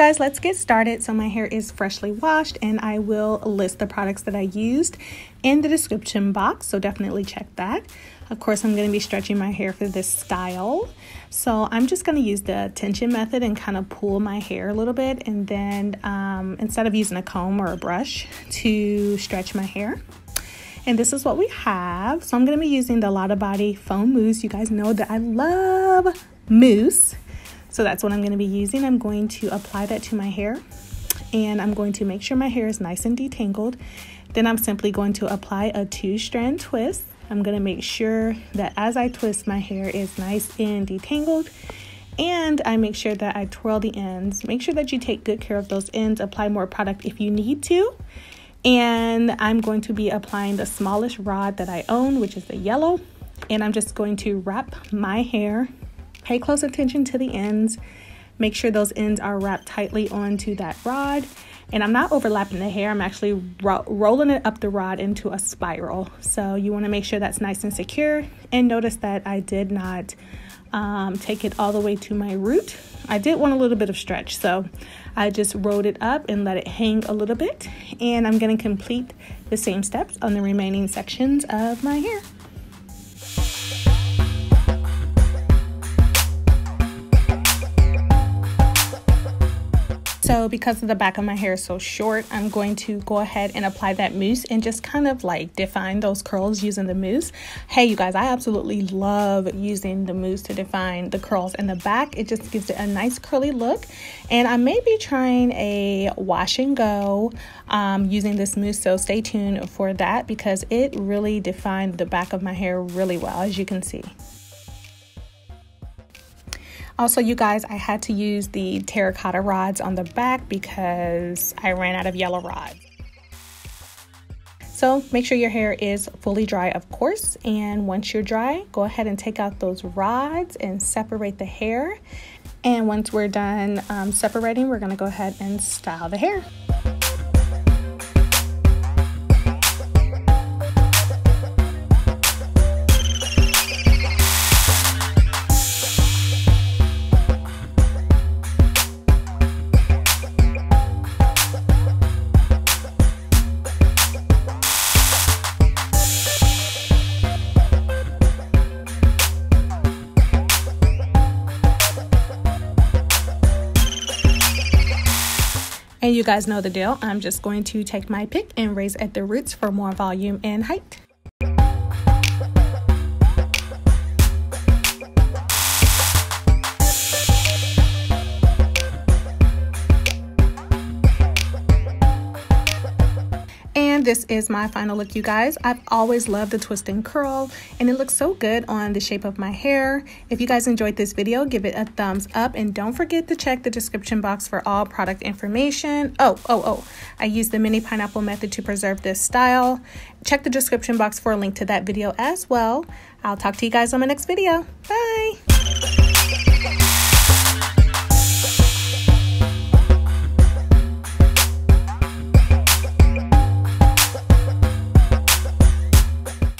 guys, let's get started. So my hair is freshly washed and I will list the products that I used in the description box, so definitely check that. Of course, I'm going to be stretching my hair for this style, so I'm just going to use the tension method and kind of pull my hair a little bit, and then instead of using a comb or a brush to stretch my hair. And this is what we have. So I'm going to be using the Lottabody foam mousse. You guys know that I love mousse, so that's what I'm going to be using. I'm going to apply that to my hair, and I'm going to make sure my hair is nice and detangled. Then I'm simply going to apply a 2-strand twist. I'm going to make sure that as I twist, my hair is nice and detangled, and I make sure that I twirl the ends. Make sure that you take good care of those ends. Apply more product if you need to. And I'm going to be applying the smallest rod that I own, which is the yellow, and I'm just going to wrap my hair. Pay close attention to the ends. Make sure those ends are wrapped tightly onto that rod. And I'm not overlapping the hair. I'm actually rolling it up the rod into a spiral. So you want to make sure that's nice and secure. And notice that I did not take it all the way to my root. I did want a little bit of stretch, so I just rolled it up and let it hang a little bit. And I'm going to complete the same steps on the remaining sections of my hair. So because the back of my hair is so short, I'm going to go ahead and apply that mousse and just kind of like define those curls using the mousse. Hey, you guys, I absolutely love using the mousse to define the curls in the back. It just gives it a nice curly look. And I may be trying a wash and go using this mousse, so stay tuned for that because it really defined the back of my hair really well, as you can see. Also, you guys, I had to use the terracotta rods on the back because I ran out of yellow rods. So make sure your hair is fully dry, of course. And once you're dry, go ahead and take out those rods and separate the hair. And once we're done separating, we're gonna go ahead and style the hair. And you guys know the deal. I'm just going to take my pick and raise at the roots for more volume and height. This is my final look, you guys. I've always loved the twist and curl, and it looks so good on the shape of my hair. If you guys enjoyed this video, give it a thumbs up, and don't forget to check the description box for all product information. Oh, I used the mini pineapple method to preserve this style. Check the description box for a link to that video as well. I'll talk to you guys on my next video. Bye.